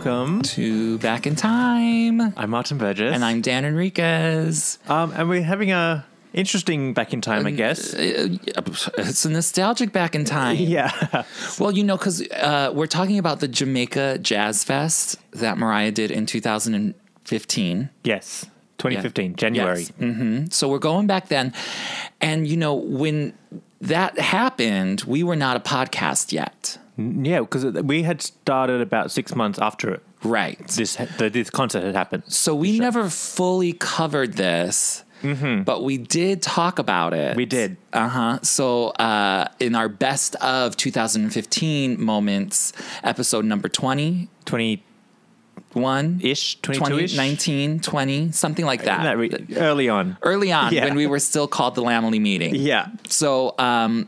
welcome to Back in Time. I'm Martin Burgess. And I'm Dan Enriquez. And we're having a interesting Back in Time, I guess. It's a nostalgic Back in Time. Yeah. Well, you know, because we're talking about the Jamaica Jazz Fest that Mariah did in 2015. Yes. 2015, January. Yes. Mm-hmm. So we're going back then. And, you know, when that happened, we were not a podcast yet. Yeah, because we had started about 6 months after it. Right. This concert had happened. So we never fully covered this, but we did talk about it. We did. So in our best of 2015 moments, episode number 20. 21-ish, 22-ish? 19, 20, something like that. Early on. Yeah. When we were still called the Lamely Meeting. Yeah. So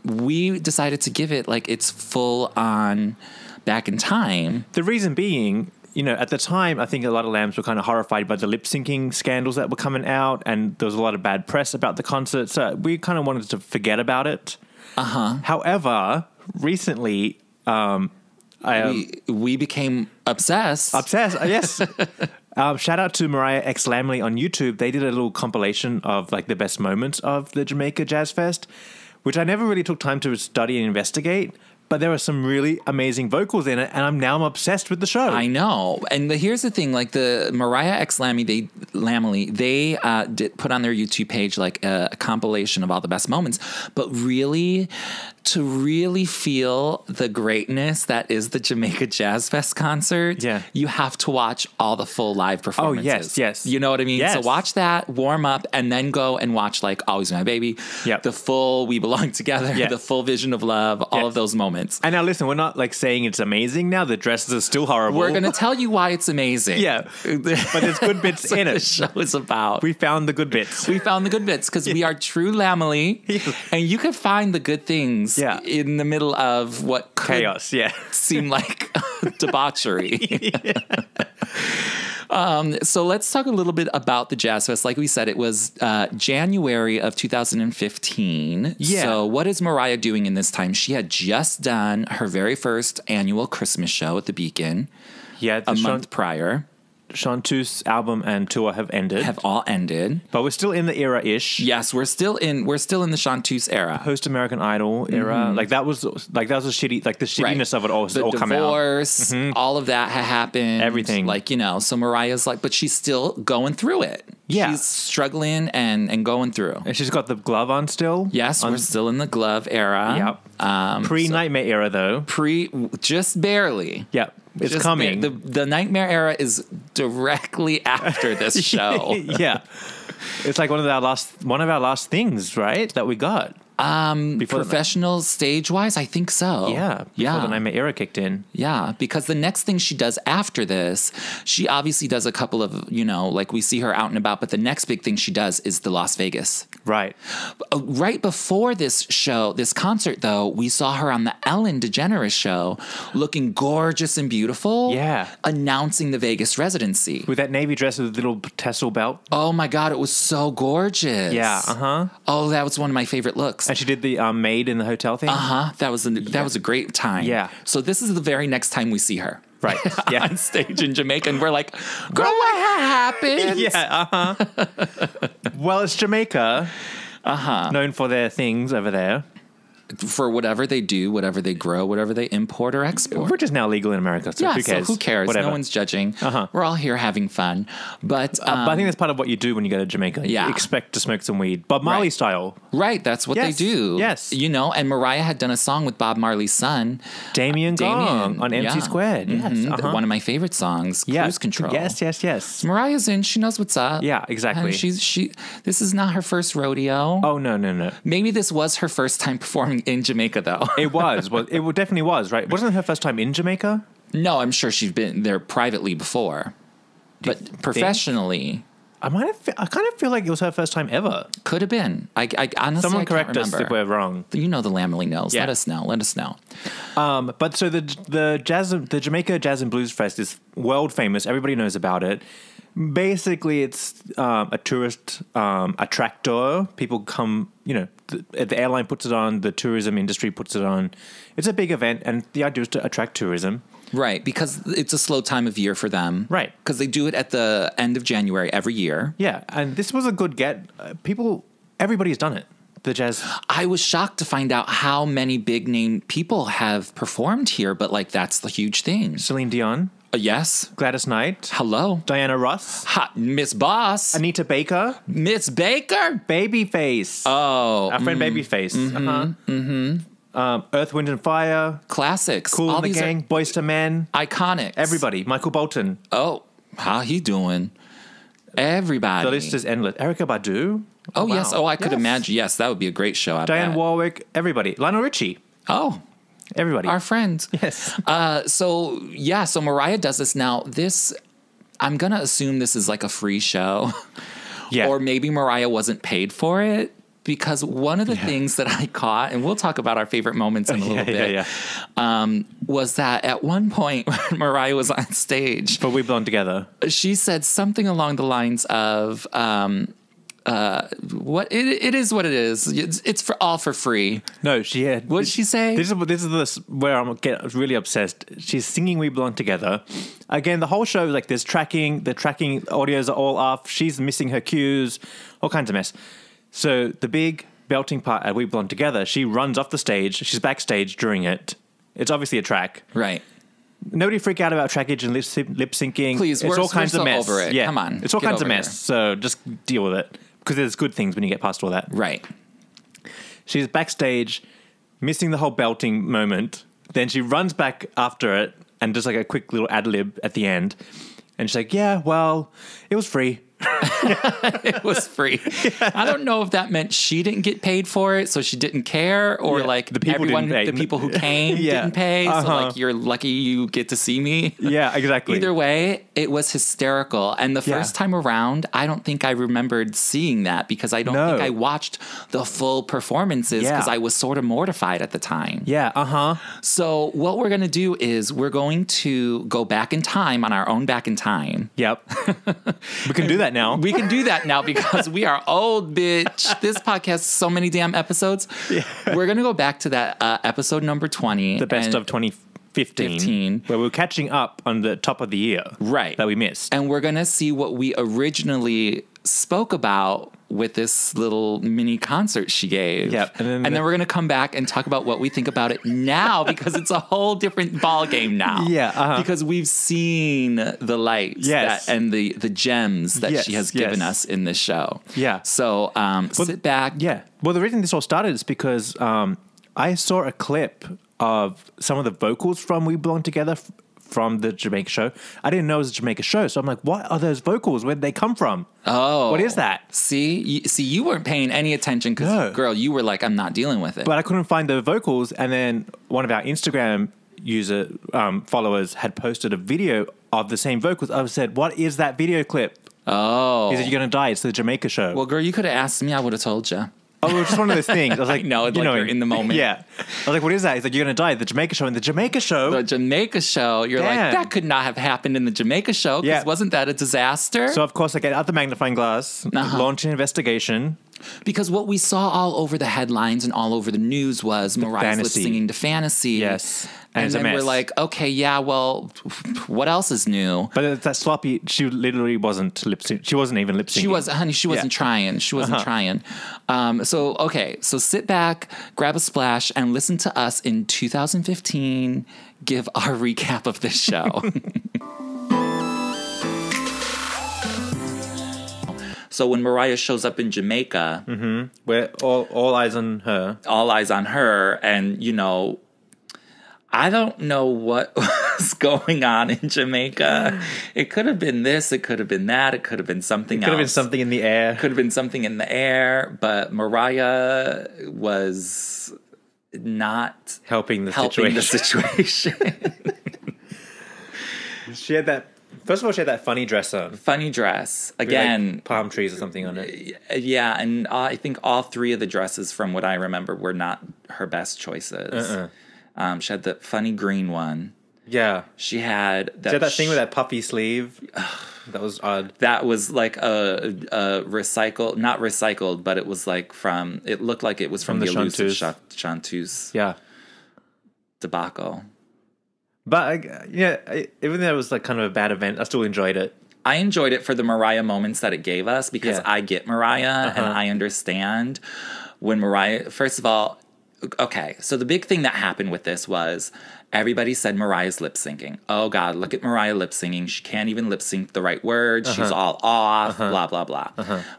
we decided to give it like its full on Back in Time. The reason being, you know, at the time, I think a lot of lambs were kind of horrified by the lip syncing scandals that were coming out, and there was a lot of bad press about the concert. So we kind of wanted to forget about it. However, recently, we became obsessed. Yes. Shout out to Mariah X Lamley on YouTube. They did a little compilation of like the best moments of the Jamaica Jazz Fest, which I never really took time to study and investigate. But there are some really amazing vocals in it, and I'm obsessed with the show. I know. And here's the thing, like the Mariah X Lamley, they did put on their YouTube page like a compilation of all the best moments. But really, to really feel the greatness that is the Jamaica Jazz Fest concert, you have to watch all the full live performances. Oh, yes. You know what I mean? Yes. So watch that, warm up, and then go and watch like Always My Baby, the full We Belong Together, the full Vision of Love, all of those moments. And now listen, we're not like saying it's amazing now. The dresses are still horrible. We're going to tell you why it's amazing. Yeah. But there's good bits in it. The show is about. We found the good bits. We found the good bits because we are true Lamely. And you can find the good things in the middle of what could chaos, seem like debauchery. So let's talk a little bit about the Jazz Fest. Like we said, it was January of 2015. Yeah. So what is Mariah doing in this time? She had just done her very first annual Christmas show at the Beacon. Yeah, a month prior. Chanteuse album and tour have all ended. But we're still in the era-ish. Yes, we're still in the Chanteuse era. Post American Idol era. Like that was a shitty, like the shittiness of it all come out. The divorce, all of that had happened. Everything. Like, you know, so Mariah's like, but she's still going through it. Yeah. She's struggling and going through. And she's got the glove on still. Yes, we're still in the glove era. Yep. Pre-Nightmare era though. Just barely. Yep. It's coming. The Nightmare era is directly after this show. Yeah. It's like one of our last things, right? That we got. Professional stage-wise, I think so. Yeah. Before the Nightmare era kicked in. Yeah, because the next thing she does after this, she obviously does a couple of, you know, like we see her out and about, but the next big thing she does is the Las Vegas. Right. Right before this concert, though, we saw her on the Ellen DeGeneres show looking gorgeous and beautiful. Yeah. Announcing the Vegas residency. With that navy dress with a little tassel belt. Oh, my God. It was so gorgeous. Yeah. Oh, that was one of my favorite looks. And she did the maid in the hotel thing. That was a great time. Yeah. So this is the very next time we see her. Right. Yeah. On stage in Jamaica, and we're like, girl, what happened? Yeah. Well, it's Jamaica. Known for their things over there. For whatever they do, whatever they grow, whatever they import or export. Which is now legal in America, so who cares? So who cares? Whatever. No one's judging. We're all here having fun. But I think that's part of what you do when you go to Jamaica. Yeah. You expect to smoke some weed. Bob Marley style. Right, that's what they do. Yes. You know, and Mariah had done a song with Bob Marley's son. Damien Gong on MC Squared. Yes. One of my favorite songs, Cruise Control. Yes. Mariah's in. She knows what's up. Yeah, exactly. And this is not her first rodeo. Oh, no. Maybe this was her first time performing in Jamaica, though. It was. Well, it definitely was, right? Wasn't it her first time in Jamaica? No, I'm sure she's been there privately before. But professionally... I kind of feel like it was her first time ever. Could have been. I honestly, Someone I correct can't us remember. if we're wrong. You know the Lamely knows. Yeah. Let us know. But so the Jamaica Jazz and Blues Fest is world famous. Everybody knows about it. Basically, it's a tourist attractor. People come, you know, the airline puts it on, the tourism industry puts it on. It's a big event, and the idea is to attract tourism. Right, because it's a slow time of year for them. Right. Because they do it at the end of January every year. Yeah, and this was a good get. Everybody's done it. The jazz. I was shocked to find out how many big name people have performed here, but like that's the huge thing. Celine Dion. Yes. Gladys Knight. Hello. Diana Ross. Miss Boss. Anita Baker. Miss Baker. Babyface. Oh. Our friend Babyface. Earth, Wind and Fire. Classics. Cool in the Gang. Boyz II Men. Iconic. Everybody. Michael Bolton. Oh, how he doing? Everybody. The list is endless. Erykah Badu. Oh, wow. Yes. Oh, I could Yes. imagine. Yes, that would be a great show. Diane Warwick. Everybody. Lionel Richie. Oh. Everybody. Our friends. Yes. So Mariah does this now. I'm going to assume this is like a free show. Yeah. Or maybe Mariah wasn't paid for it. Because one of the things that I caught, and we'll talk about our favorite moments in a little bit, was that at one point when Mariah was on stage. For We Belong Together. She said something along the lines of, what it is what it is. It's all for free. No, she had. What did she say? This is where I'm get really obsessed. She's singing "We Belong Together." Again, the whole show is like there's tracking. The tracking audios are all off. She's missing her cues. All kinds of mess. So the big belting part at "We Belong Together," she runs off the stage. She's backstage during it. It's obviously a track. Right. Nobody freak out about trackage and lip syncing. Please, it's all kinds of mess. Over it. Yeah. Come on, it's all kinds of mess. Here. So just deal with it because there's good things when you get past all that. Right. She's backstage, missing the whole belting moment. Then she runs back after it and does like a quick little ad lib at the end. And she's like, "Yeah, well, it was free." It was free. Yeah. I don't know if that meant she didn't get paid for it, so she didn't care, or like the people the people who came didn't pay. So like you're lucky you get to see me. Yeah, exactly. Either way, it was hysterical. And the first time around, I don't think I remembered seeing that because I don't think I watched the full performances because I was sort of mortified at the time. Yeah, So what we're gonna do is we're going to go back in time on our own back in time. Yep. We can do that now. We can do that now because we are old, bitch. This podcast has so many damn episodes. Yeah. We're going to go back to that episode number 20. The best of 2015. Where we're catching up on the top of the year. Right. That we missed. And we're going to see what we originally spoke about with this little mini concert she gave. Yep. And then we're going to come back and talk about what we think about it now because it's a whole different ball game now. Yeah. Because we've seen the lights and the gems that she has given us in this show. Yeah. So sit back. Yeah. Well, the reason this all started is because I saw a clip of some of the vocals from We Belong Together from the Jamaica show. I didn't know it was a Jamaica show, so I'm like, what are those vocals? Where did they come from? Oh. What is that? See, you weren't paying any attention because, girl, you were like, I'm not dealing with it. But I couldn't find the vocals, and then one of our Instagram user followers had posted a video of the same vocals. I said, what is that video clip? Oh. He said, you're going to die. It's the Jamaica show. Well, girl, you could have asked me. I would have told you. Oh, it was just one of those things. I was like, no, you're in the moment. Yeah. I was like, what is that? He's like, you're going to die. The Jamaica show. And the Jamaica show. The Jamaica show. You're like, that could not have happened in the Jamaica show because wasn't that a disaster? So, of course, I get out the magnifying glass, launch an investigation. Because what we saw all over the headlines and all over the news was Mariah's lip singing to Fantasy. Yes. And then we're like, okay, yeah, well, what else is new? But it's that sloppy, she literally wasn't lip syncing. She wasn't even lip syncing. She wasn't trying. She wasn't trying. So sit back, grab a splash, and listen to us in 2015 give our recap of this show. So when Mariah shows up in Jamaica, where all eyes on her. All eyes on her, and, you know, I don't know what was going on in Jamaica. It could have been this. It could have been that. It could have been something else. It could have been something in the air. Could have been something in the air. But Mariah was not helping the situation. She had that. First of all, she had that funny dress on. Funny dress. Again. With like palm trees or something on it. Yeah, and I think all three of the dresses, from what I remember, were not her best choices. She had the funny green one. Yeah. She had that thing with that puffy sleeve. That was odd. That was like a recycled, not recycled, but it was like it looked like it was from the elusive Chanteuse. Yeah. Debacle. But even though it was like kind of a bad event, I still enjoyed it. I enjoyed it for the Mariah moments that it gave us because I get Mariah and I understand when Mariah, first of all, okay, so the big thing that happened with this was everybody said Mariah's lip syncing. Oh God, look at Mariah lip singing. She can't even lip sync the right words. She's all off, blah, blah, blah.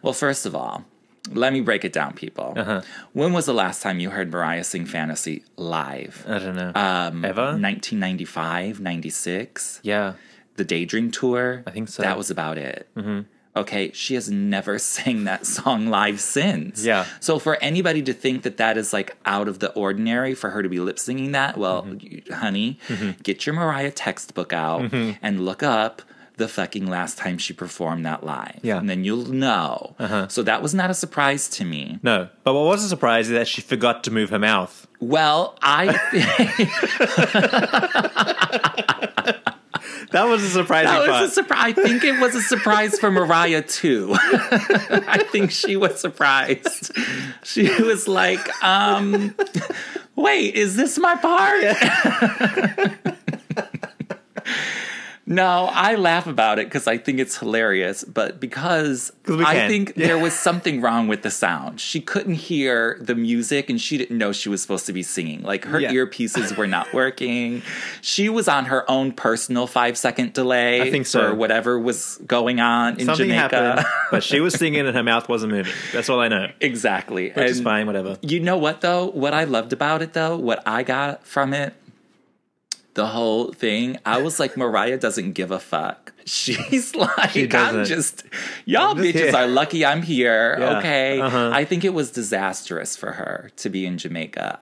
Well, first of all, let me break it down, people. When was the last time you heard Mariah sing Fantasy live? I don't know. Ever? 1995, 96. Yeah. The Daydream Tour. I think so. That was about it. Okay, she has never sang that song live since. Yeah. So for anybody to think that that is like out of the ordinary for her to be lip singing that, well, honey, get your Mariah textbook out and look up the fucking last time she performed that live. Yeah. And then you'll know. So that was not a surprise to me. No. But what was a surprise is that she forgot to move her mouth. Well, That was a surprising part. That was a surprise. I think it was a surprise for Mariah, too. I think she was surprised. She was like, wait, is this my part? No, I laugh about it because I think it's hilarious, but because I think there was something wrong with the sound. She couldn't hear the music and she didn't know she was supposed to be singing. Like her earpieces were not working. She was on her own personal 5-second delay. I think so. For whatever was going on in Something Jamaica. happened, but she was singing and her mouth wasn't moving. That's all I know. Exactly. Which is fine, whatever. You know what, though? What I loved about it, though, what I got from it, the whole thing, I was like, Mariah doesn't give a fuck. She's like, y'all bitches are lucky I'm here, okay? I think it was disastrous for her to be in Jamaica.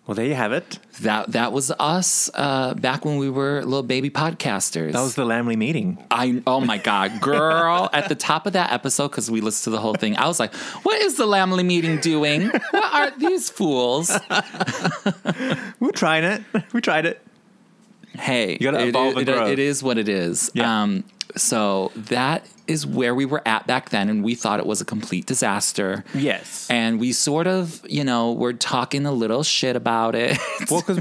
Well, there you have it. That was us back when we were little baby podcasters. That was the Lamley meeting. Oh my God, girl. At the top of that episode, because we listened to the whole thing, I was like, what is the Lamley meeting doing? What are these fools? We're trying it. We tried it. Hey, you gotta evolve and grow. It is what it is. Yeah. So that is where we were at back then, and we thought it was a complete disaster. Yes. And we sort of, were talking a little shit about it. Well, because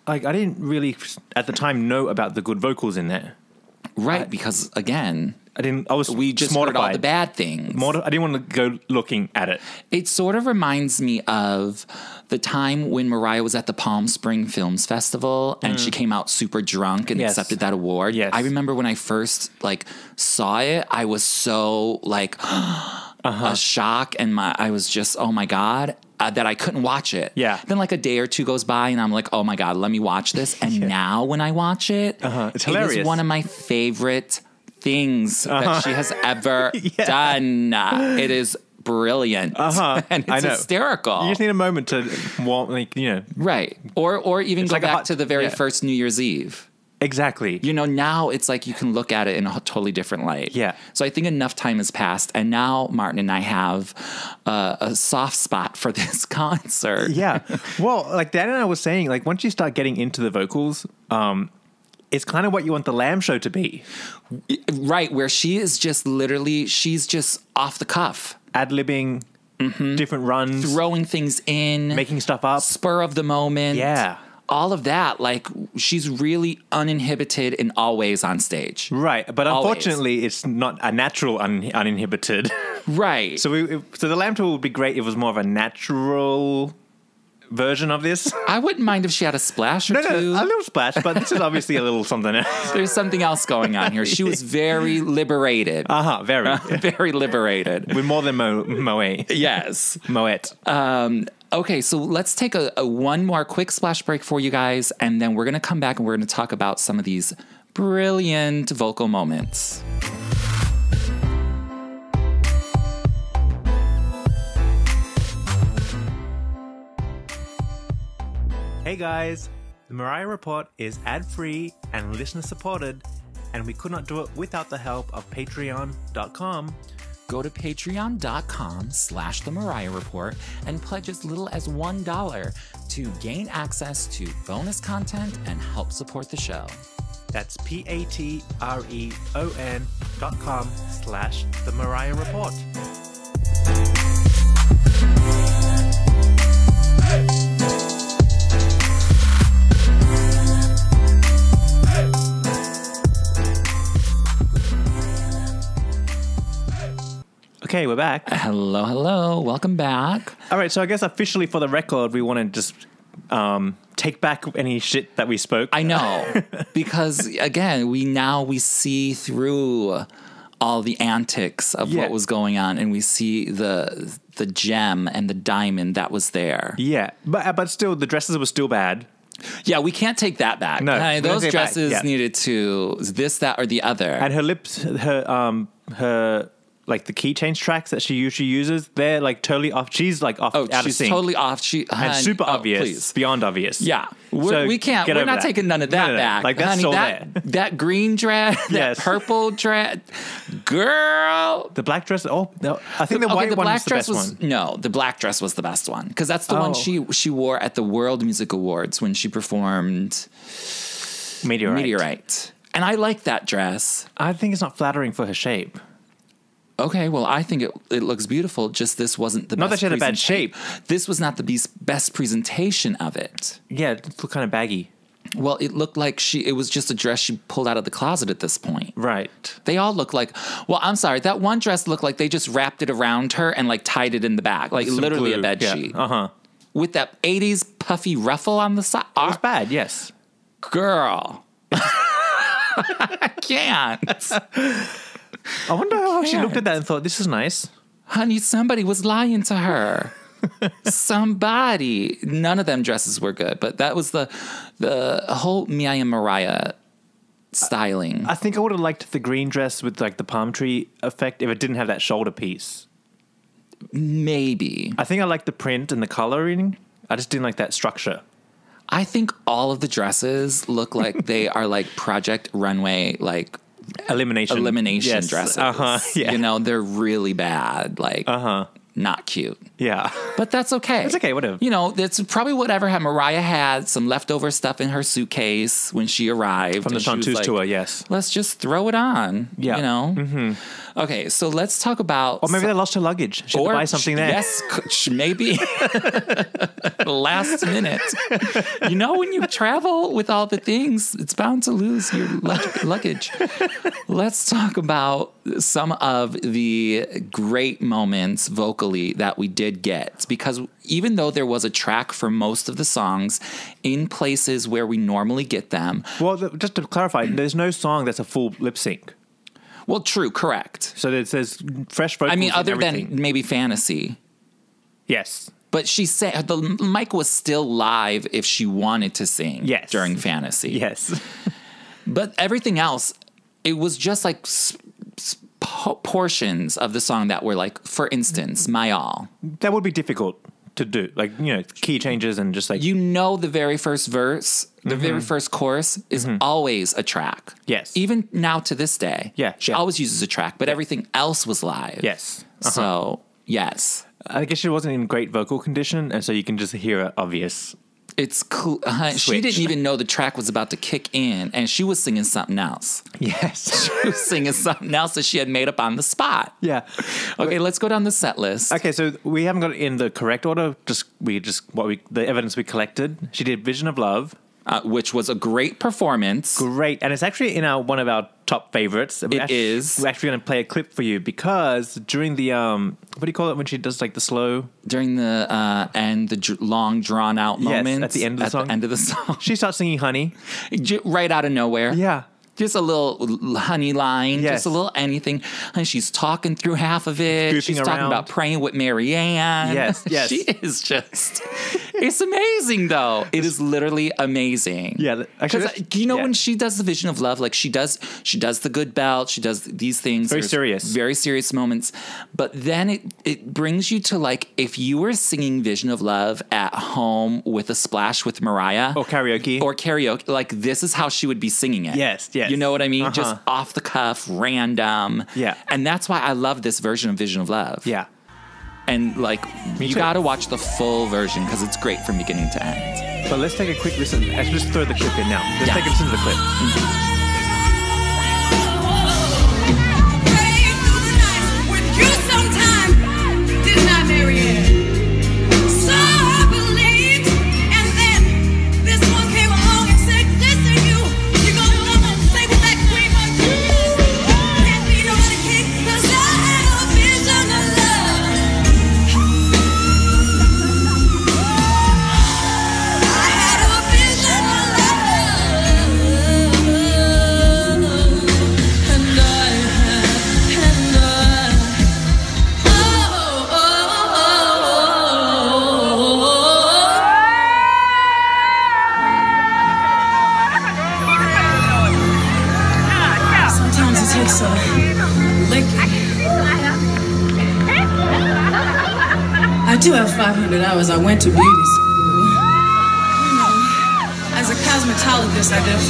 I didn't really, at the time, know about the good vocals in there. Right, because, again... We just mortified. heard all the bad things. I didn't want to go looking at it. It sort of reminds me of the time when Mariah was at the Palm Spring Films Festival and she came out super drunk and accepted that award. Yes. I remember when I first saw it, I was so a shock, and I was just, oh my God. That I couldn't watch it. Yeah. Then a day or two goes by and I'm like, oh my God, let me watch this. And now when I watch it, it's hilarious. It is one of my favorite things that she has ever done. It is brilliant. And it's hysterical. You just need a moment to Right. Or even go back to the very first New Year's Eve. Exactly. Now it's like you can look at it in a totally different light. Yeah. So I think enough time has passed, and now Martin and I have a soft spot for this concert. Yeah. Well, like Dan and I was saying, once you start getting into the vocals, it's kind of what you want the Lamb show to be. Right, where she is just she's just off the cuff. Ad-libbing, different runs. Throwing things in. Making stuff up. Spur of the moment. Yeah. All of that, she's really uninhibited in all ways on stage. Right, but unfortunately, it's not a natural uninhibited. Right. So the Lamb tour would be great if it was more of a natural version of this. I wouldn't mind if she had a splash or two. No, a little splash, but this is obviously a little something else. There's something else going on here. She was very liberated. Very. Very liberated. With more than Moet. Yes. Moet. Okay, so let's take a one more quick splash break for you guys, and then we're going to come back and we're going to talk about some of these brilliant vocal moments. Hey guys, the Mariah Report is ad-free and listener-supported, and we could not do it without the help of Patreon.com. Go to patreon.com/The Mariah Report and pledge as little as $1 to gain access to bonus content and help support the show. That's patreon.com/The Mariah Report. Okay, we're back. Hello. Welcome back. All right, so I guess officially for the record, we want to just take back any shit that we spoke. I know. Because, again, we see through all the antics of what was going on, and we see the gem and the diamond that was there. Yeah, but still, the dresses were still bad. Yeah, we can't take that back. No, those dresses needed to this, that, or the other. And her lips, her like the key change tracks that she usually uses, they're like totally off. She's like off. out she's of sync. Totally off. And super obvious, please. Beyond obvious. Yeah, we can't. We're not taking none of that back. Like that's still there. That green dress, that purple dress, girl. The black dress. Oh, no, I think the white one was the best one. No, the black dress was the best one because that's the one she wore at the World Music Awards when she performed Meteorite. And I like that dress. I think it's not flattering for her shape. Okay, well, I think it looks beautiful. Just this wasn't the best. Not that she had a bad shape. This was not the best presentation of it. Yeah, it looked kind of baggy. Well, it looked like it was just a dress she pulled out of the closet at this point. Right. They all look like, well, I'm sorry, that one dress looked like they just wrapped it around her and like tied it in the back, like literally a bed sheet. With that 80s puffy ruffle on the side. It was bad, yes. Girl. I can't. I wonder how she looked at that and thought, this is nice. Honey, somebody was lying to her. Somebody. None of them dresses were good, but that was the whole Mia and Mariah styling. I think I would have liked the green dress with like the palm tree effect if it didn't have that shoulder piece. Maybe. I think I liked the print and the coloring. I just didn't like that structure. I think all of the dresses look like they are like Project Runway, like elimination dresses. Yeah. You know, they're really bad. Like, not cute. Yeah. But that's okay. It's okay, whatever. You know, that's probably whatever. Mariah had some leftover stuff in her suitcase when she arrived. From the Chanteuse tour, yes. Let's just throw it on. Yeah. You know? Mm-hmm. Okay, so let's talk about... Or maybe they lost her luggage. She had to buy something there. Yes, maybe. Last minute. You know, when you travel with all the things, it's bound to lose your luggage. Let's talk about some of the great moments vocally that we did get. Because even though there was a track for most of the songs in places where we normally get them... Well, just to clarify, there's no song that's a full lip sync. Well, true, correct. So there's fresh vocals. I mean, other than maybe Fantasy. Yes. But she said the mic was still live if she wanted to sing during Fantasy. Yes. But everything else, it was just like portions of the song that were like, for instance, My All. That would be difficult to do. Like, you know, key changes and just like... You know, the very first verse, the very first chorus is always a track. Yes. Even now to this day. Yeah. She always uses a track, but everything else was live. Yes. So, yes. I guess she wasn't in great vocal condition, and so you can just hear it obvious. It's cool. She didn't even know the track was about to kick in, and she was singing something else. Yes. She was singing something else that she had made up on the spot. Yeah. Okay, let's go down the set list. Okay, so we haven't got it in the correct order. The evidence we collected. She did Vision of Love. Which was a great performance. Great. And it's actually in one of our top favorites. It is. We're actually going to play a clip for you because during the, what do you call it when she does like the slow? During the end, the long drawn out moments. At the end of the song. She starts singing Honey. Right out of nowhere. Yeah. Just a little honey line, just a little anything. And she's talking through half of it. Goofing she's around. talking about praying with Marianne. Yes. She is just... It's amazing, though. It is literally amazing. Yeah. Because when she does the Vision of Love, like she does the good belt, she does these things. Very serious moments. But then it brings you to like, if you were singing Vision of Love at home with a splash with Mariah. Or karaoke. Like this is how she would be singing it. Yes. You know what I mean? Just off the cuff, random. Yeah. And that's why I love this version of Vision of Love. Yeah. And like, you got to watch the full version because it's great from beginning to end. But let's take a quick listen. Let's just throw the clip in now. Let's take a listen to the clip. With you sometime, did not Marianne? So I believed, and then this one came along and said, listen, you're gonna come and stay with that queen, but you can't be no other king, 'cause I have a vision of love. I do have 500 hours. I went to beauty school. You know, as a cosmetologist, I guess.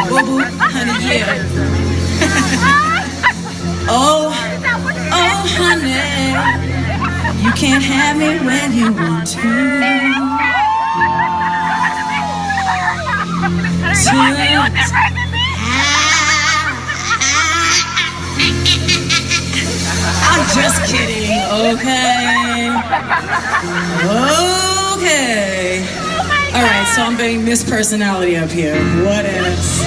Boo-boo, honey, yeah. Oh, honey, you can't have me when you want to. I'm just kidding, okay? Okay. All right, so I'm being Miss Personality up here. What else?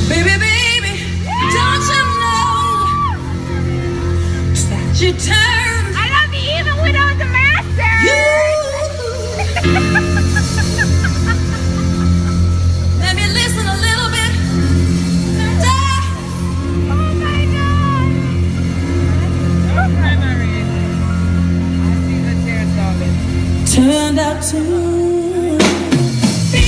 Baby, baby, don't you know that you turn? I love you even without the master. Let me listen a little bit. Oh my God. Hi, Marie. I see the tears, darling. Turned out to be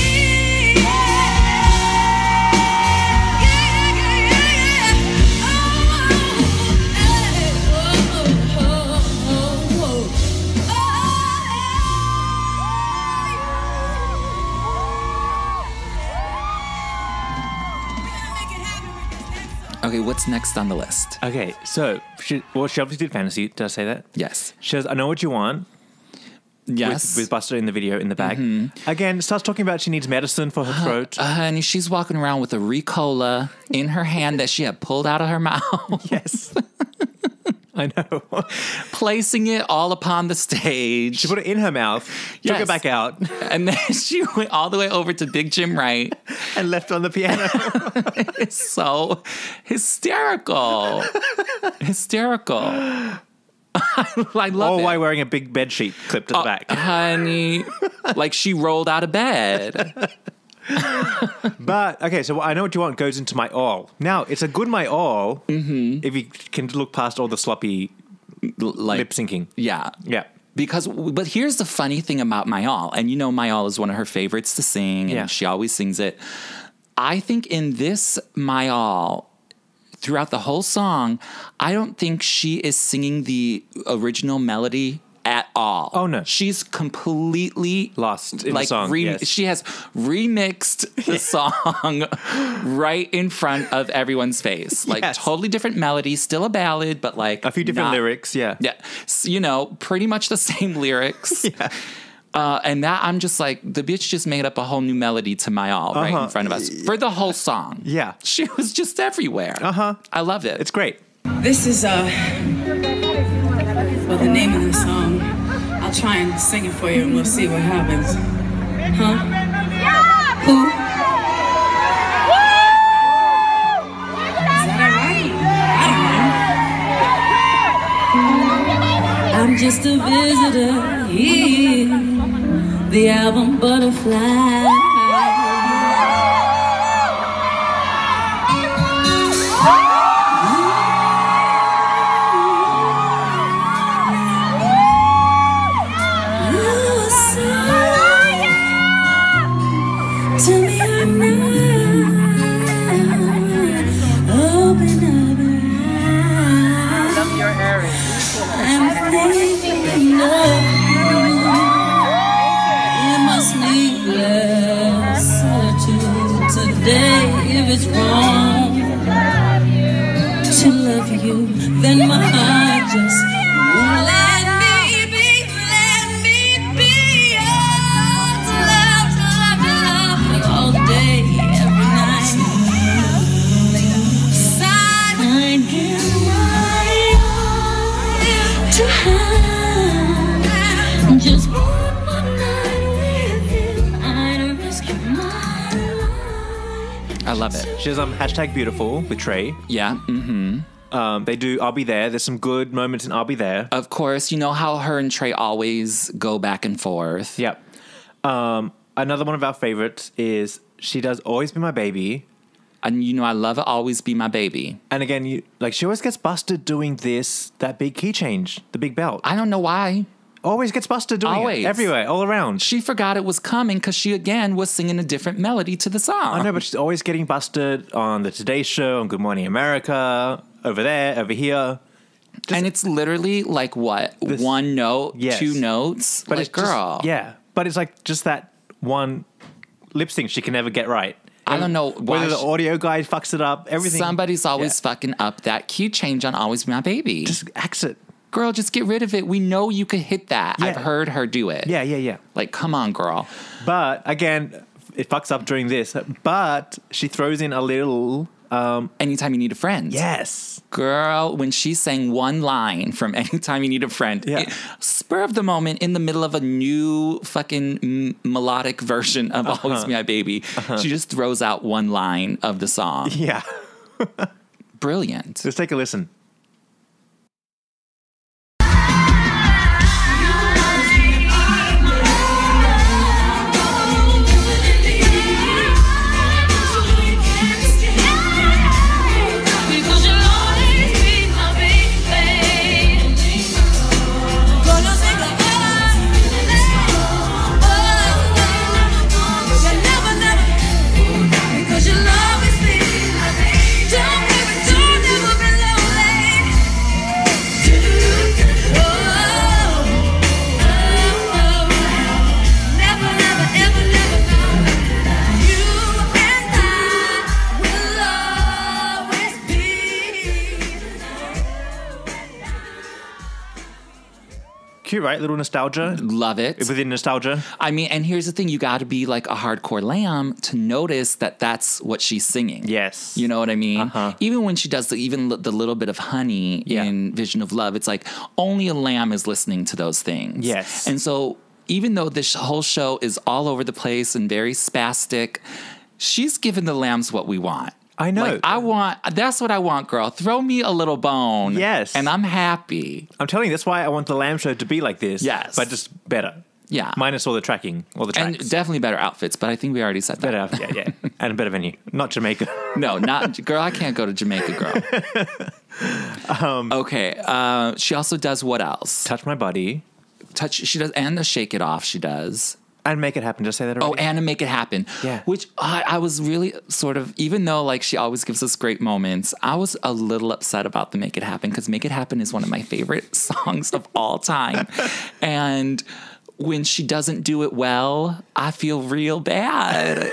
Okay, what's next on the list? Okay, so she obviously did Fantasy. Did I say that? Yes. She says, I Know What You Want. Yes. With Buster in the video in the back. Again, starts talking about she needs medicine for her throat. Honey, she's walking around with a Ricola in her hand that she had pulled out of her mouth. Yes. I know. Placing it all upon the stage. She put it in her mouth, took Yes. it back out, And then she went all the way over to Big Jim Wright. and left on the piano. It's so hysterical. Hysterical. I love All it. while wearing a big bed sheet clipped at the back. Honey, like she rolled out of bed. But, okay, so I Know What You Want goes into My All. Now, it's a good My All if you can look past all the sloppy Like, lip syncing. yeah. Yeah. But here's the funny thing about My All, and you know My All is one of her favorites to sing, and Yeah. she always sings it. I think in this My All, throughout the whole song, I don't think she is singing the original melody at all. Oh, no. She's completely Lost in the song, yes. She has remixed the song right in front of everyone's face. Like, Yes. totally different melody, still a ballad, but like A few different not- lyrics, yeah. Yeah, you know, pretty much the same lyrics. Yeah. And that I'm just like, the bitch just made up a whole new melody to My All right in front of us for the whole song. Yeah. She was just everywhere. I love it. It's great. This is well, the name of the song. I'll try and sing it for you and we'll see what happens. Huh? Who? Is that alright? I don't know. I'm just a visitor here. The album Butterfly. If it's wrong to love you, then my heart just won't let me be. To love all day, every night. Side and get to have just one more night with you. I'd risk my I love it. She has hashtag beautiful with Trey. Yeah. They do I'll Be There. There's some good moments in I'll Be There. Of course, you know how her and Trey always go back and forth. Yep. Another one of our favorites is she does Always Be My Baby. And you know I love it, Always Be My Baby. And again, she always gets busted doing that big key change, the big belt. I don't know why. Always gets busted doing Always. it. Everywhere, all around. She forgot it was coming because she, again, was singing a different melody to the song. I know, but she's always getting busted on the Today Show, on Good Morning America, over there, over here. And it's literally like what? One note, Yes. 2 notes? But like, it's just- girl. yeah. But it's like just that one lip sync she can never get right. I don't know why whether the audio guy fucks it up, everything. Somebody's always fucking up that key change on Always Be My Baby. just axe it. Girl, just get rid of it. We know you could hit that. Yeah. I've heard her do it. Yeah. Like, come on, girl. But again, it fucks up during this. But she throws in a little. Anytime You Need a Friend. Yes. Girl, when she sang one line from Anytime You Need a Friend, spur of the moment in the middle of a new fucking melodic version of Always Be My Baby, she just throws out one line of the song. Yeah. Brilliant. Let's take a listen. Because you'll always be my baby. Gonna take a you never, because you'll always be my baby. Don't ever be lonely. Never, ever, you and I will always be. Cute, right? Little nostalgia. Love it. Within nostalgia. I mean, and here's the thing. You got to be like a hardcore lamb to notice that that's what she's singing. Yes. You know what I mean? Even when she does the little bit of honey in Vision of Love, it's like only a lamb is listening to those things. Yes. And so even though this whole show is all over the place and very spastic, she's giving the lambs what we want. I know. Like, that's what I want, girl. Throw me a little bone. Yes. And I'm happy. I'm telling you, that's why I want the Lamb Show to be like this. Yes. But just better. Yeah. Minus all the tracking, all the tracks. And definitely better outfits, but I think we already said that. better, yeah. And a better venue. Not Jamaica. No, not girl. I can't go to Jamaica, girl. Okay. She also does what else? Touch My Body. She does, and the Shake It Off. She does. And Make It Happen. Just say that already. Oh, and to Make It Happen. Yeah. Which I was really sort of, even though like she always gives us great moments, I was a little upset about the Make It Happen because Make It Happen is one of my favorite songs of all time. And when she doesn't do it well, I feel real bad.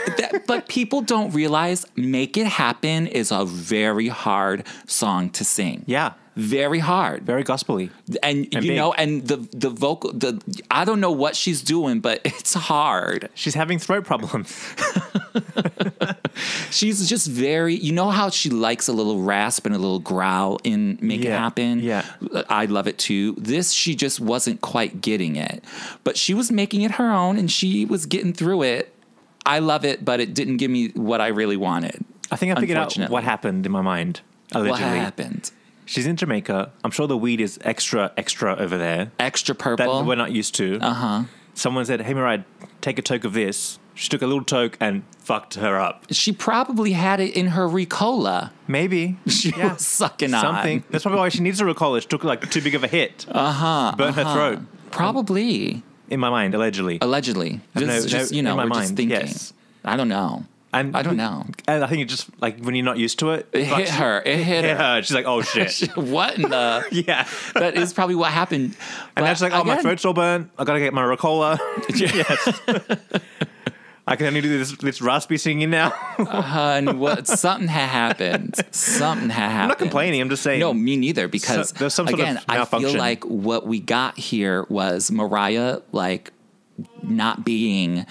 But people don't realize Make It Happen is a very hard song to sing. Yeah. Very hard. Very gospel-y. And you big. know, and the vocal, I don't know what she's doing, but it's hard. She's having throat problems. She's just very, you know how she likes a little rasp and a little growl in Make It Happen? Yeah. I love it too. This, she just wasn't quite getting it. But she was making it her own and she was getting through it. I love it, but it didn't give me what I really wanted. I think I figured out what happened in my mind, allegedly. What happened? She's in Jamaica. I'm sure the weed is extra over there. Extra purple. That we're not used to. Uh-huh. Someone said, hey, Mariah, take a toke of this. She took a little toke and fucked her up. She probably had it in her Ricola. Maybe. She was sucking on. Something. That's probably why she needs a Ricola. She took like too big of a hit. Burnt her throat. Probably. In my mind, allegedly. Allegedly. Just in my we're mind, just thinking. yes. I don't know. And I don't know. And I think it just, like, when you're not used to it. It hit her. It hit her. She's like, oh, shit. What in the... Yeah. That is probably what happened. And now she's like, oh, my throat's all burnt. I got to get my Ricola. Yes. I can only do this raspy singing now. Something had happened. Something had happened. I'm not complaining. I'm just saying. No, me neither. Because, there's some sort again, of I malfunction. feel like what we got here was Mariah, like, not being...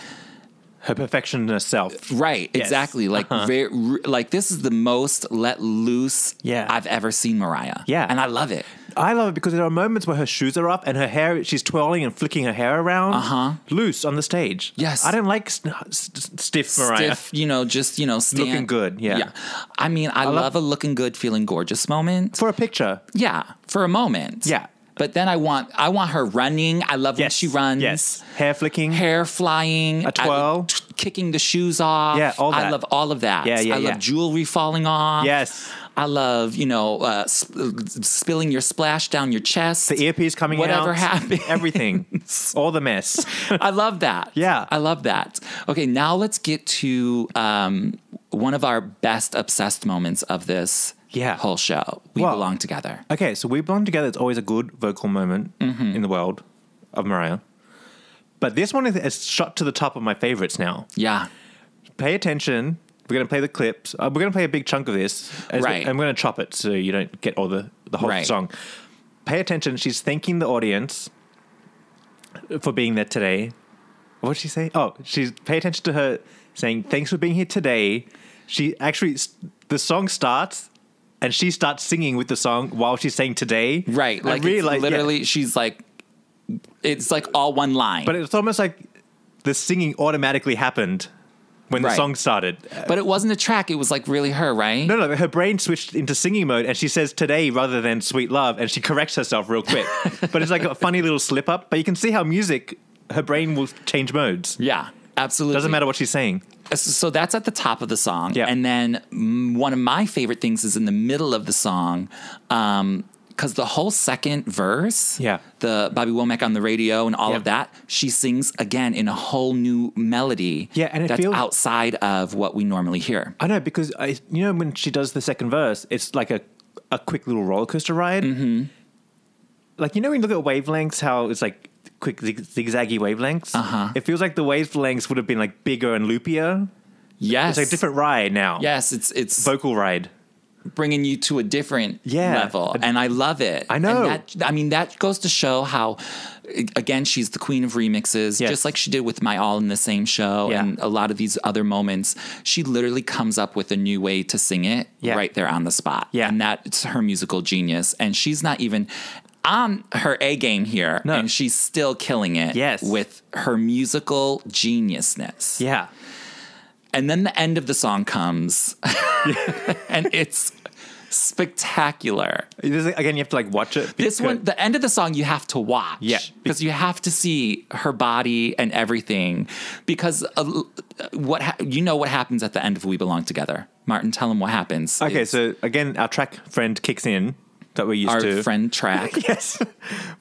her perfectionist self. Right, Yes. exactly. Like, like this is the most let loose Yeah. I've ever seen Mariah. Yeah. And I love it. I love it because there are moments where her shoes are up and her hair, she's twirling and flicking her hair around loose on the stage. Yes. I don't like stiff Mariah. Stiff, just, stand. Looking good, yeah. I mean, I love a looking good, feeling gorgeous moment. For a picture. Yeah, for a moment. Yeah. But then I want her running. I love when she runs. Yes. Hair flicking. Hair flying. A twirl. Kicking the shoes off. Yeah, all that. I love all of that. Yeah, I love jewelry falling off. Yes. I love, spilling your splash down your chest. The earpiece coming out. Whatever happened. Everything. All the mess. I love that. Yeah. I love that. Okay, now let's get to one of our best obsessed moments of this whole show. We Well, Belong Together. Okay, so We Belong Together is always a good vocal moment in the world of Mariah. But this one is shot to the top of my favorites now. Yeah. Pay attention. We're going to play the clips. We're going to play a big chunk of this. Right. I'm going to chop it so you don't get all the whole Right. song. Pay attention. She's thanking the audience for being there today. What did she say? Oh, pay attention to her saying, thanks for being here today. She actually, the song starts and she starts singing with the song while she's saying today. Right. I Like, really it's literally, yeah. she's like, it's like all one line. But it's almost like the singing automatically happened when the Right. song started. But it wasn't a track. It was like really her, right? No, her brain switched into singing mode and she says today rather than sweet love and she corrects herself real quick. But it's like a funny little slip up. But you can see how music, her brain will change modes. Yeah, absolutely. Doesn't matter what she's saying. So that's at the top of the song. Yeah. And then one of my favorite things is in the middle of the song, because the whole second verse, Yeah. the Bobby Womack on the radio and all Yeah. of that, she sings again in a whole new melody. Yeah, and it that's feels- outside of what we normally hear. I know, because when she does the second verse, it's like a quick little roller coaster ride. Mm-hmm. Like, when you look at wavelengths, how it's like quick zigzaggy wavelengths. Uh-huh. It feels like the wavelengths would have been like bigger and loopier. Yes. It's a different ride now. Yes, it's Vocal ride. bringing you to a different Yeah. level, and I love it. I know. And that goes to show how, again, she's the queen of remixes, Yes. just like she did with My All in the Same Show Yeah. and a lot of these other moments. She literally comes up with a new way to sing it right there on the spot. Yeah. And that's her musical genius. And she's not even on her A game here, No. and she's still killing it Yes. with her musical geniusness. Yeah. And then the end of the song comes, and it's spectacular. Again, you have to like watch it. This one, the end of the song, you have to watch. Yeah. Because you have to see her body and everything. Because what happens at the end of We Belong Together. Martin, tell them what happens. Okay, so again, our track friend kicks in that we're used Our to. friend track. Yes.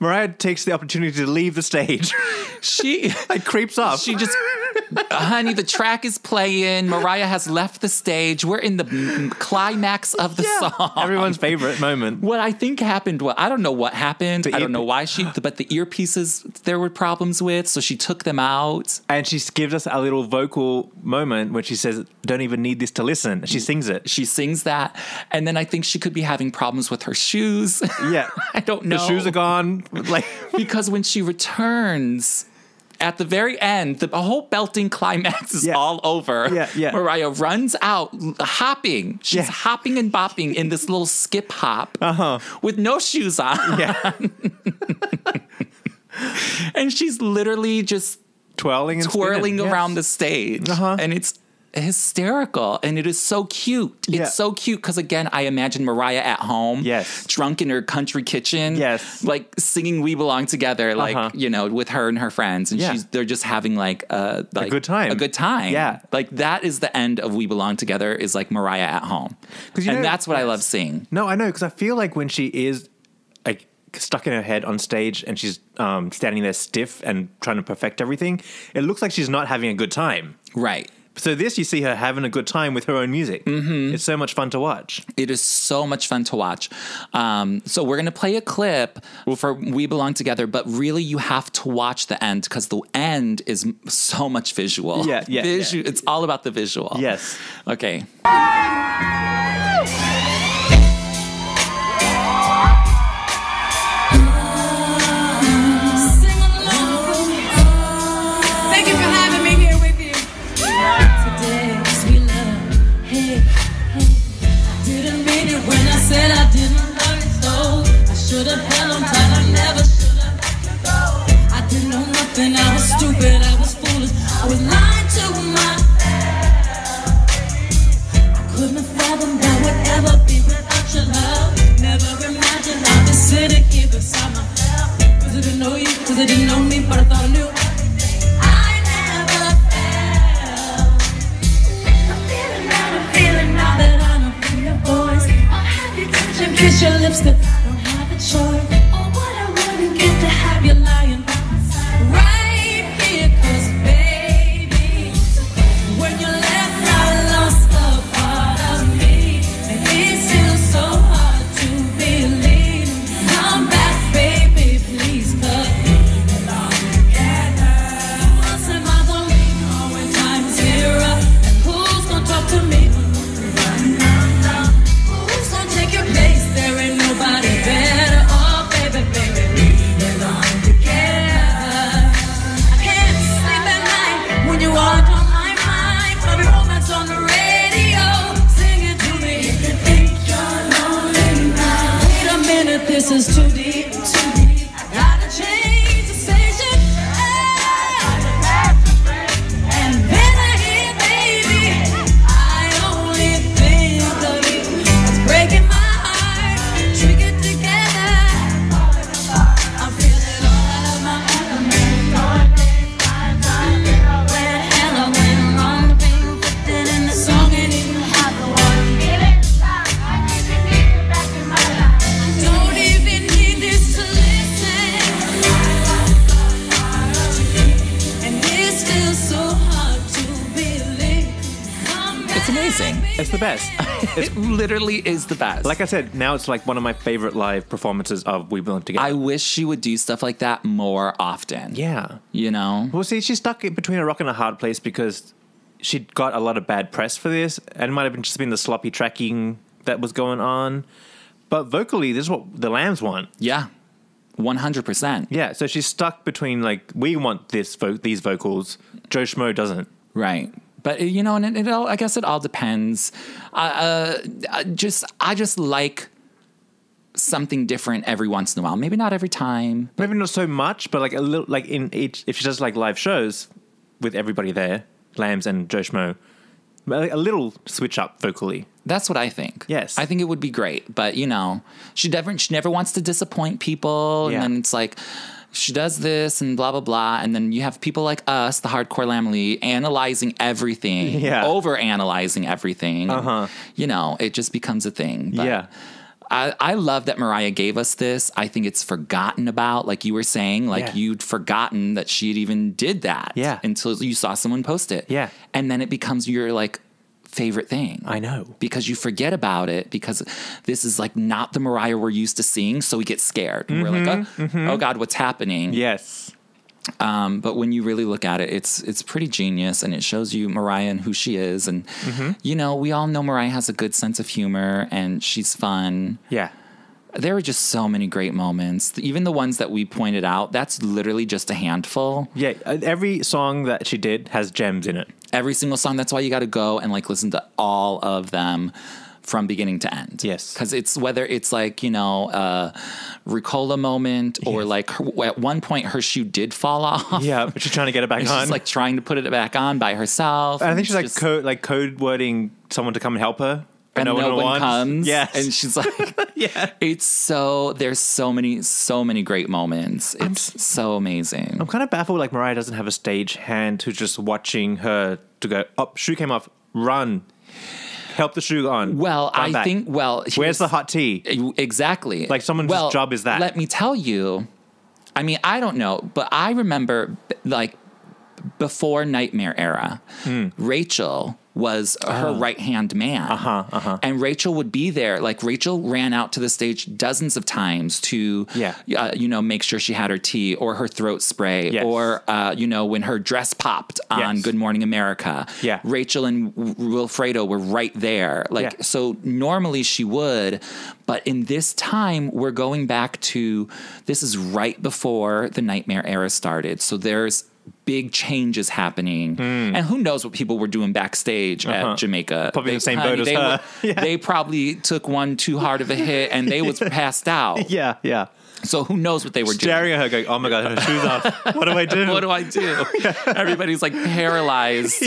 Mariah takes the opportunity to leave the stage. She Like creeps up. She just, honey, the track is playing. Mariah has left the stage. We're in the climax of the song. Everyone's favorite moment. What I think happened, I don't know what happened. I don't know why but the earpieces there were problems with, so she took them out. And she gives us a little vocal moment where she says, don't even need this to listen. She sings it. She sings that, and then I think she could be having problems with her shoes. Yeah. I don't know. The shoes are gone. Like Because when she returns at the very end, the whole belting climax is all over. Yeah. Mariah runs out hopping. She's Yeah. hopping and bopping in this little skip hop with no shoes on. Yeah. And she's literally just twirling and twirling spinning. around Yes. the stage. Uh-huh. And it's hysterical, and it is so cute. Yeah. It's so cute because, again, I imagine Mariah at home, Yes. drunk in her country kitchen, Yes. like singing "We Belong Together," like with her and her friends, and Yeah. they're just having like a good time. a good time. Yeah. like that is the end of "We Belong Together" is like Mariah at home, 'Cause and that's what I love seeing. No, I know, because I feel like when she is like stuck in her head on stage and she's standing there stiff and trying to perfect everything, it looks like she's not having a good time. Right. So this, you see her having a good time with her own music. Mm-hmm. It's so much fun to watch. It is so much fun to watch. So we're going to play a clip for We Belong Together, but really you have to watch the end because the end is so much visual. Yeah. It's all about the visual. Yes. Okay. Sing along. Thank you for having me here with you. Today, sweet love. Hey, hey. I didn't mean it when I said I didn't love you so. I should have held on tight. I never should have let you go. I didn't know nothing. I was stupid. I was foolish. I was lying to myself. I couldn't have fathomed that would ever be without your love. Never imagined I'd be sitting here beside myself. Cause I didn't know you, cause I didn't know me, but I thought I knew. I never felt I'm feeling now that I know from your voice. I'll have you touch and kiss your lips, cause I don't have a choice. Oh, what I wouldn't give to have you lying by my side right here, cause baby, when you left, I lost a part of me, and it feels so amazing. It's the best. It literally is the best. Like I said, now it's like one of my favorite live performances of We Belong Together. I wish she would do stuff like that more often. Yeah. You know? Well, see, she's stuck between a rock and a hard place because she got a lot of bad press for this, and it might have just been the sloppy tracking that was going on. But vocally, this is what the Lambs want. Yeah. 100%. Yeah, so she's stuck between, like, we want these vocals. Joe Schmo doesn't. Right. But, you know, and it all, I guess it all depends. I just like something different every once in a while. Maybe not every time. Maybe not so much, but like a little, like in each, if she does like live shows with everybody there, Lambs and Joe Schmo, a little switch up vocally. That's what I think. Yes. I think it would be great. But, you know, she never wants to disappoint people. Yeah. And then it's like, she does this and blah, blah, blah. And then you have people like us, the hardcore Lamely, analyzing everything, over-analyzing everything. And, you know, it just becomes a thing. But Yeah. I love that Mariah gave us this. I think it's forgotten about, like you were saying, like you'd forgotten that she even did that until you saw someone post it. Yeah. And then it becomes your, like, favorite thing. I know. Because you forget about it because this is like not the Mariah we're used to seeing, so we get scared. We're like, oh God, what's happening? Yes. But when you really look at it, it's pretty genius, and it shows you Mariah and who she is. And, you know, we all know Mariah has a good sense of humor, and she's fun. Yeah. There were just so many great moments. Even the ones that we pointed out, that's literally just a handful. Yeah, every song that she did has gems in it. Every single song. That's why you got to go and like listen to all of them from beginning to end. Yes. Because it's whether it's like, you know, a Ricola moment or like at one point her shoe did fall off. Yeah, but she's trying to get it back and on. she's like trying to put it back on by herself. And I think she's like code wording someone to come and help her. And no one comes. Yes. And she's like, it's there's so many great moments. It's so amazing. I'm kind of baffled like Mariah doesn't have a stage hand who's just watching her to go, oh, shoe came off, run. Help the shoe on. Well, I think, where's the hot tea? Exactly. Like someone's job is that. Let me tell you, I mean, I don't know, but I remember like before Nightmare era, Rachel was her right-hand man. And Rachel would be there. Like, Rachel ran out to the stage dozens of times to, you know, make sure she had her tea or her throat spray or, you know, when her dress popped on Good Morning America. Yeah. Rachel and Wilfredo were right there. Like, so normally she would, but in this time, we're going back to, this is right before the Nightmare era started. So there's big changes happening. And who knows what people were doing backstage at Jamaica. Probably the same boat as her. They probably took one too hard of a hit and they was passed out. Yeah. So who knows what they were doing. Staring at her going, oh my God, her shoes off. What do I do? What do I do? Everybody's like paralyzed.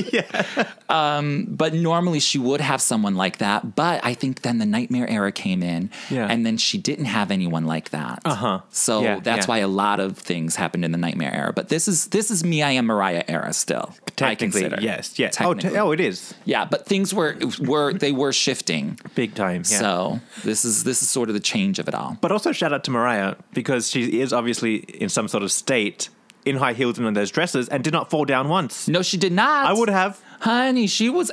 But normally she would have someone like that. But I think then the Nightmare era came in and then she didn't have anyone like that. So that's why a lot of things happened in the Nightmare era. But this is Me, I Am Mariah era still. Technically, yes. Oh, it is. Yeah, but things were shifting. Big time, yeah. So this is sort of the change of it all. But also shout out to Mariah because she is obviously in some sort of state in high heels and in those dresses and did not fall down once. No, she did not. I would have. Honey, she was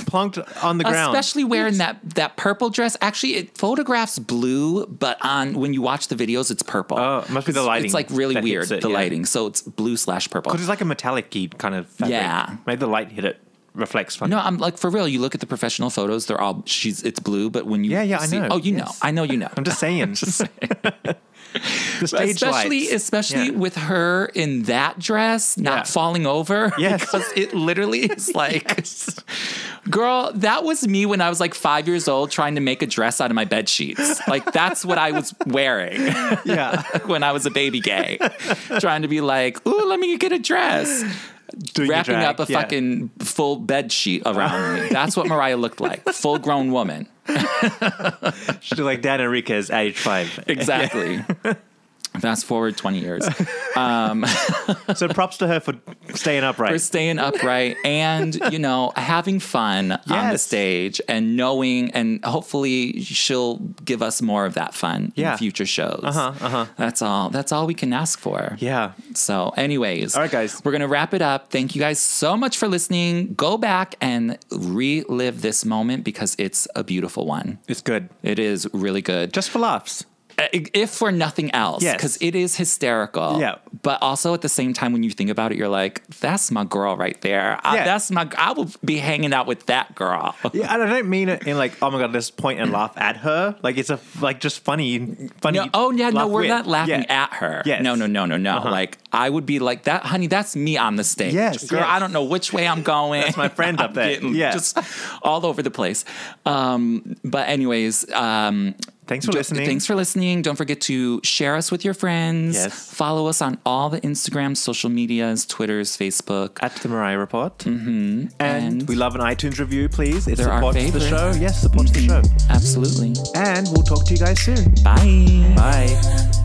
plunked on the ground. Especially wearing that purple dress. Actually, it photographs blue, but when you watch the videos, it's purple. Oh, it must be the lighting. It's like really weird, the lighting. So it's blue/purple. Because it's like a metallic-y kind of fabric. Yeah. Maybe the light hit it. Reflects funny. No, I'm like, for real, you look at the professional photos, they're all, it's blue, but when you I know. Oh, you know. I know you know. I'm just saying. The stage especially with her in that dress not falling over. Yes. Because it literally is like, girl, that was me when I was like 5 years old trying to make a dress out of my bed sheets. Like, that's what I was wearing. Yeah. When I was a baby gay. Trying to be like, ooh, let me get a dress. Wrapping up a fucking full bed sheet around me. That's what Mariah looked like. Full grown woman. She's like Dan Enriquez at age 5. Exactly. Fast forward 20 years. So props to her for staying upright. For staying upright and, having fun on the stage and knowing, and hopefully she'll give us more of that fun in future shows. That's all we can ask for. Yeah. So anyways. All right, guys. We're going to wrap it up. Thank you guys so much for listening. Go back and relive this moment because it's a beautiful one. It's good. It is really good. Just for laughs. If for nothing else, because it is hysterical. Yeah. But also at the same time, when you think about it, you're like, that's my girl right there. I will be hanging out with that girl. Yeah, and I don't mean it in like, oh my God, let's point and laugh at her. Like it's just funny. No, we're not laughing at her. Yes. No. Like I would be like that, honey, that's me on the stage. Yes, girl, I don't know which way I'm going. That's my friend up there. Just all over the place. But anyways, thanks for listening. Thanks for listening. Don't forget to share us with your friends. Yes. Follow us on all the Instagrams, social medias, Twitters, Facebook. At the Mariah Report. Mm-hmm. And we love an iTunes review, please. It They're our supports the favorite. show. Yes, supports the show. Absolutely. And we'll talk to you guys soon. Bye. Bye.